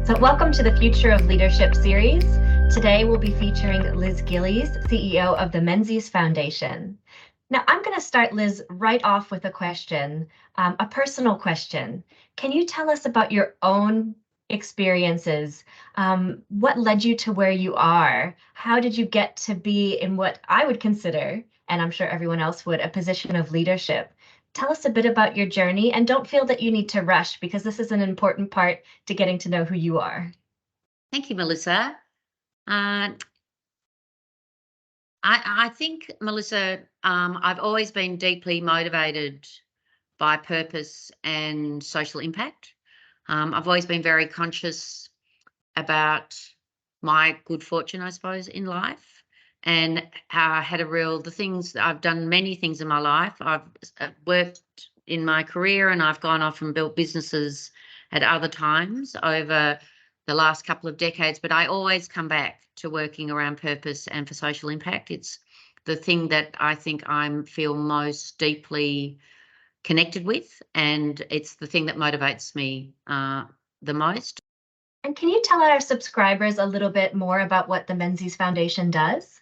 So welcome to the Future of Leadership series. Today we'll be featuring Liz Gillies, CEO of the Menzies Foundation. Now I'm going to start, Liz, right off with a question, a personal question. Can you tell us about your own experiences? What led you to where you are? How did you get to be in what I would consider, and I'm sure everyone else would, a position of leadership? Tell us a bit about your journey, and don't feel that you need to rush, because this is an important part to getting to know who you are. Thank you, Melissa. I think, Melissa, I've always been deeply motivated by purpose and social impact. I've always been very conscious about my good fortune, I suppose, in life, and had I've done many things in my life. I've worked in my career, and I've gone off and built businesses at other times over the last couple of decades, but I always come back to working around purpose and for social impact. It's the thing that I think I feel most deeply connected with, and it's the thing that motivates me the most. And can you tell our subscribers a little bit more about what the Menzies Foundation does?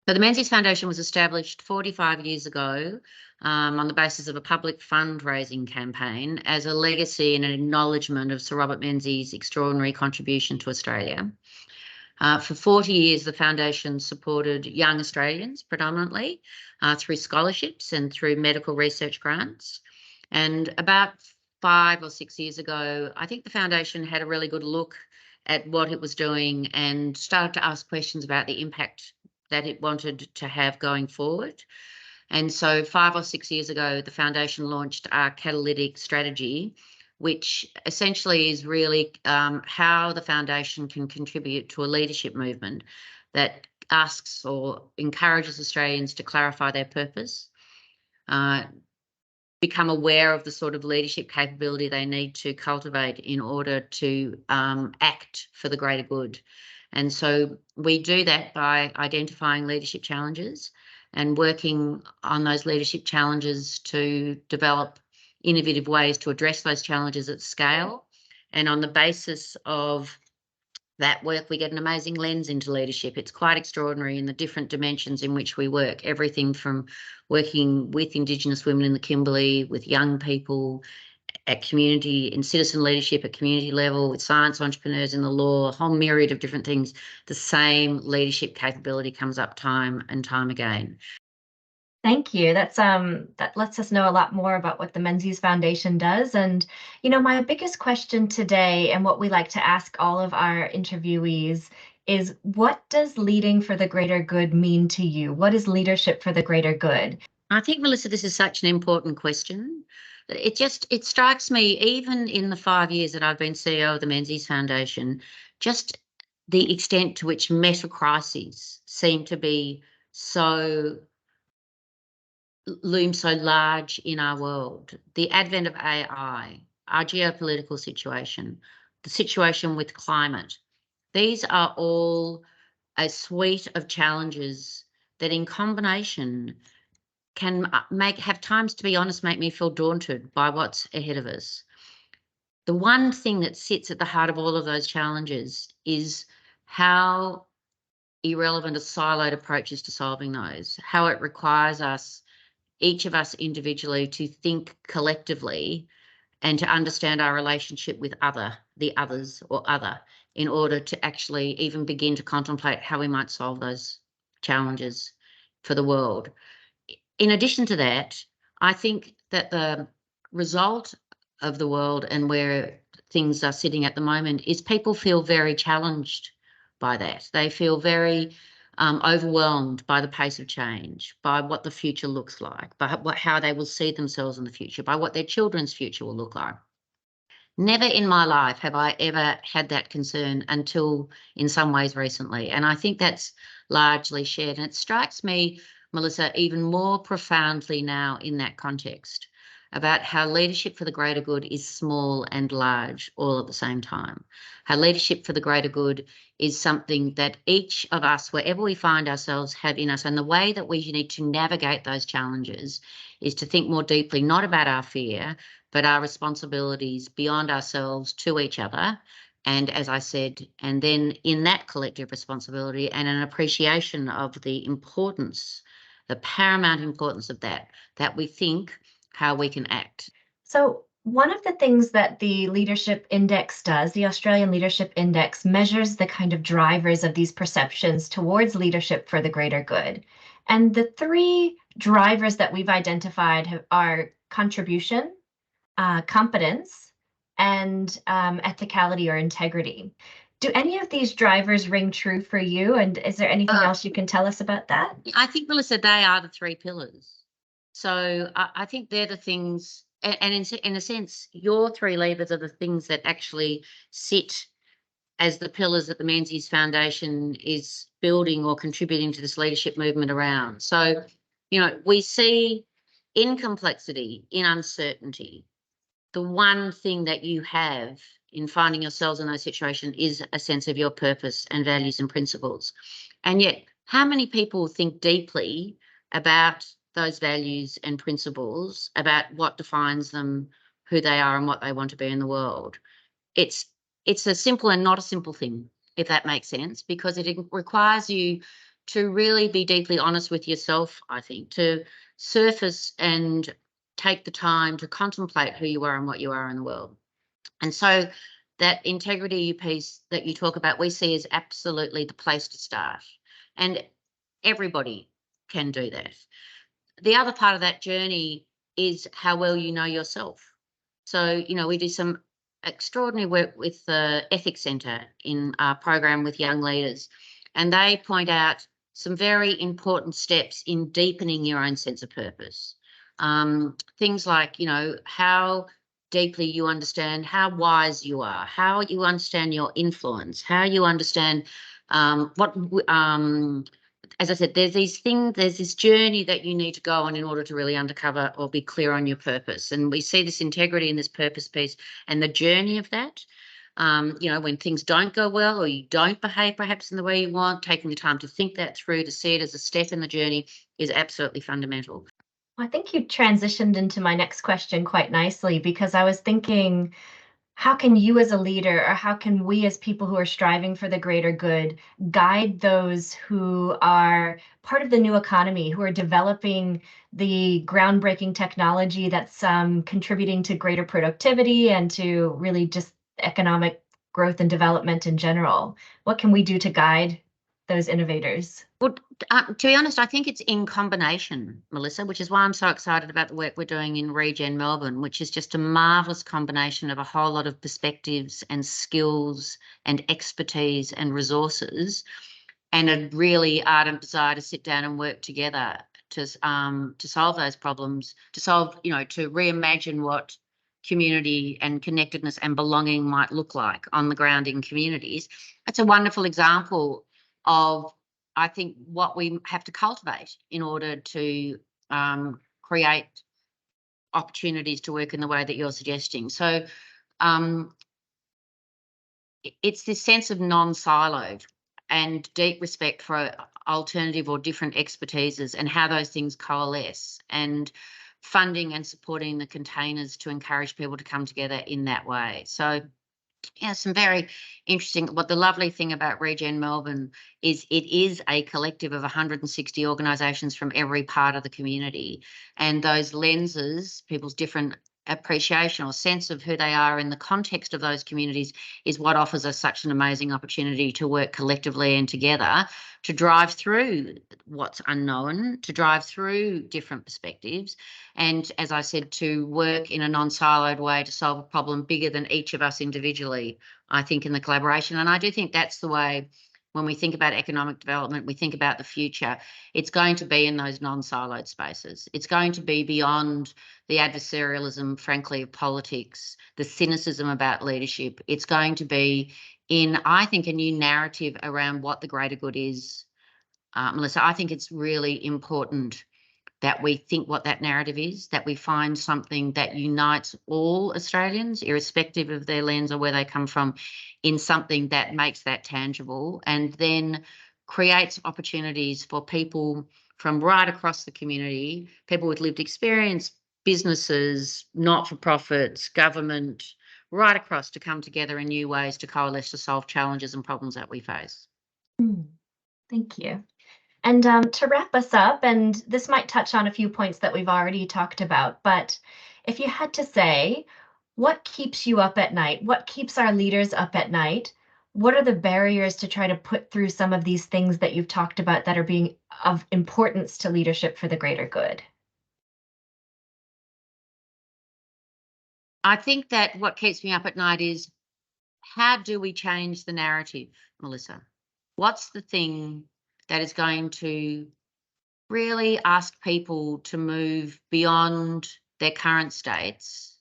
So the Menzies Foundation was established 45 years ago on the basis of a public fundraising campaign as a legacy and an acknowledgement of Sir Robert Menzies' extraordinary contribution to Australia. For 40 years, the foundation supported young Australians predominantly through scholarships and through medical research grants. And about 5 or 6 years ago, I think the foundation had a really good look at what it was doing and started to ask questions about the impact that it wanted to have going forward. And so 5 or 6 years ago, the foundation launched our catalytic strategy, which essentially is really how the foundation can contribute to a leadership movement that asks or encourages Australians to clarify their purpose, become aware of the sort of leadership capability they need to cultivate in order to act for the greater good. And so we do that by identifying leadership challenges and working on those leadership challenges to develop innovative ways to address those challenges at scale. And on the basis of that work, we get an amazing lens into leadership. It's quite extraordinary in the different dimensions in which we work, everything from working with Indigenous women in the Kimberley, with young people, at community, in citizen leadership at community level, with science entrepreneurs in the law, a whole myriad of different things. The same leadership capability comes up time and time again. Thank you. That lets us know a lot more about what the Menzies Foundation does. And, my biggest question today, and what we like to ask all of our interviewees, is what does leading for the greater good mean to you? What is leadership for the greater good? I think, Melissa, this is such an important question. It strikes me, even in the 5 years that I've been CEO of the Menzies Foundation, just the extent to which meta crises seem to be loom so large in our world. The advent of AI, our geopolitical situation, the situation with climate. These are all a suite of challenges that in combination can have times, to be honest, make me feel daunted by what's ahead of us. The one thing that sits at the heart of all of those challenges is how irrelevant a siloed approach is to solving those, how it requires us, each of us individually, to think collectively and to understand our relationship with the others or other, in order to actually even begin to contemplate how we might solve those challenges for the world. In addition to that, I think that the result of the world and where things are sitting at the moment is people feel very challenged by that. They feel very overwhelmed by the pace of change, by what the future looks like, by how they will see themselves in the future, by what their children's future will look like. Never in my life have I ever had that concern until in some ways recently. And I think that's largely shared. And it strikes me, Melissa, even more profoundly now in that context, about how leadership for the greater good is small and large all at the same time. How leadership for the greater good is something that each of us, wherever we find ourselves, have in us. And the way that we need to navigate those challenges is to think more deeply, not about our fear, but our responsibilities beyond ourselves to each other, And as I said, and then in that collective responsibility and an appreciation of the importance, the paramount importance of that we think how we can act. So one of the things that the Leadership Index does, the Australian Leadership Index, measures the kind of drivers of these perceptions towards leadership for the greater good. And the three drivers that we've identified are contribution, competence, and ethicality or integrity. Do any of these drivers ring true for you? And is there anything else you can tell us about that? I think, Melissa, they are the three pillars. So I think they're the things, and in a sense, your three levers are the things that actually sit as the pillars that the Menzies Foundation is building or contributing to this leadership movement around. So, we see in complexity, in uncertainty, the one thing that you have in finding yourselves in those situations is a sense of your purpose and values and principles. And yet, how many people think deeply about those values and principles, about what defines them, who they are, and what they want to be in the world? It's a simple and not a simple thing, if that makes sense, because it requires you to really be deeply honest with yourself, I think, to surface and take the time to contemplate who you are and what you are in the world. And so that integrity piece that you talk about, we see as absolutely the place to start. And everybody can do that. The other part of that journey is how well you know yourself. So, we do some extraordinary work with the Ethics Centre in our program with young leaders, and they point out some very important steps in deepening your own sense of purpose. Things like, how deeply you understand how wise you are, how you understand your influence, how you understand what as I said, there's this journey that you need to go on in order to really uncover or be clear on your purpose. And we see this integrity in this purpose piece and the journey of that. When things don't go well or you don't behave perhaps in the way you want, taking the time to think that through, to see it as a step in the journey is absolutely fundamental. I think you transitioned into my next question quite nicely, because I was thinking, how can you as a leader, or how can we as people who are striving for the greater good, guide those who are part of the new economy, who are developing the groundbreaking technology that's contributing to greater productivity and to really just economic growth and development in general? What can we do to guide those innovators? Well, to be honest, I think it's in combination, Melissa, which is why I'm so excited about the work we're doing in Regen Melbourne, which is just a marvellous combination of a whole lot of perspectives and skills and expertise and resources, and a really ardent desire to sit down and work together to solve those problems, to reimagine what community and connectedness and belonging might look like on the ground in communities. It's a wonderful example of, I think, what we have to cultivate in order to create opportunities to work in the way that you're suggesting. So it's this sense of non-siloed and deep respect for alternative or different expertises and how those things coalesce, and funding and supporting the containers to encourage people to come together in that way. So some very interesting. What the lovely thing about Regen Melbourne is, it is a collective of 160 organisations from every part of the community, and those lenses, people's different appreciation or sense of who they are in the context of those communities, is what offers us such an amazing opportunity to work collectively and together to drive through what's unknown, to drive through different perspectives, and, as I said, to work in a non-siloed way to solve a problem bigger than each of us individually, I think, in the collaboration. And I do think that's the way, when we think about economic development, we think about the future, it's going to be in those non-siloed spaces. It's going to be beyond the adversarialism, frankly, of politics, the cynicism about leadership. It's going to be in, I think, a new narrative around what the greater good is. Melissa, I think it's really important that we think what that narrative is, that we find something that unites all Australians, irrespective of their lens or where they come from, in something that makes that tangible, and then creates opportunities for people from right across the community, people with lived experience, businesses, not-for-profits, government, right across to come together in new ways to coalesce to solve challenges and problems that we face. Thank you. And to wrap us up, and this might touch on a few points that we've already talked about, but if you had to say, what keeps you up at night? What keeps our leaders up at night? What are the barriers to try to put through some of these things that you've talked about that are being of importance to leadership for the greater good? I think that what keeps me up at night is, how do we change the narrative, Melissa? What's the thing that is going to really ask people to move beyond their current states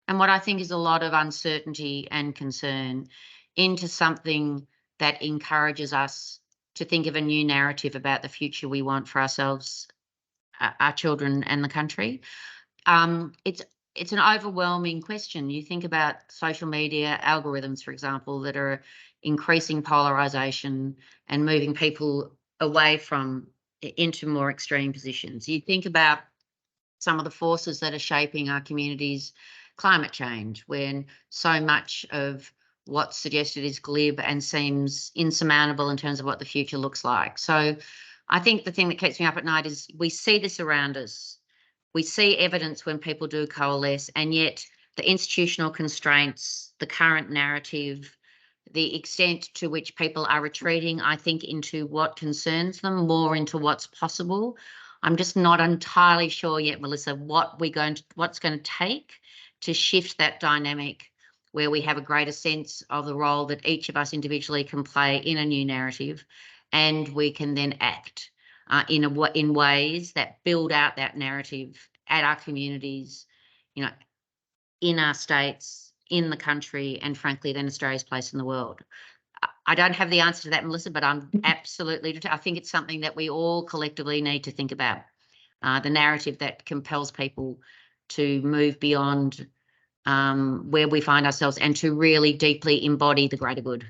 and what I think is a lot of uncertainty and concern into something that encourages us to think of a new narrative about the future we want for ourselves, our children, and the country? It's an overwhelming question. You think about social media algorithms, for example, that are increasing polarization and moving people away from into more extreme positions. You think about some of the forces that are shaping our communities, climate change, when so much of what's suggested is glib and seems insurmountable in terms of what the future looks like. So I think the thing that keeps me up at night is we see this around us. We see evidence when people do coalesce, and yet the institutional constraints, the current narrative, the extent to which people are retreating, I think, into what concerns them, more into what's possible. I'm just not entirely sure yet, Melissa, what's going to take to shift that dynamic where we have a greater sense of the role that each of us individually can play in a new narrative, and we can then act in ways that build out that narrative at our communities, in our states, in the country, and frankly, then Australia's place in the world. I don't have the answer to that, Melissa, but I'm absolutely, I think it's something that we all collectively need to think about, the narrative that compels people to move beyond where we find ourselves and to really deeply embody the greater good.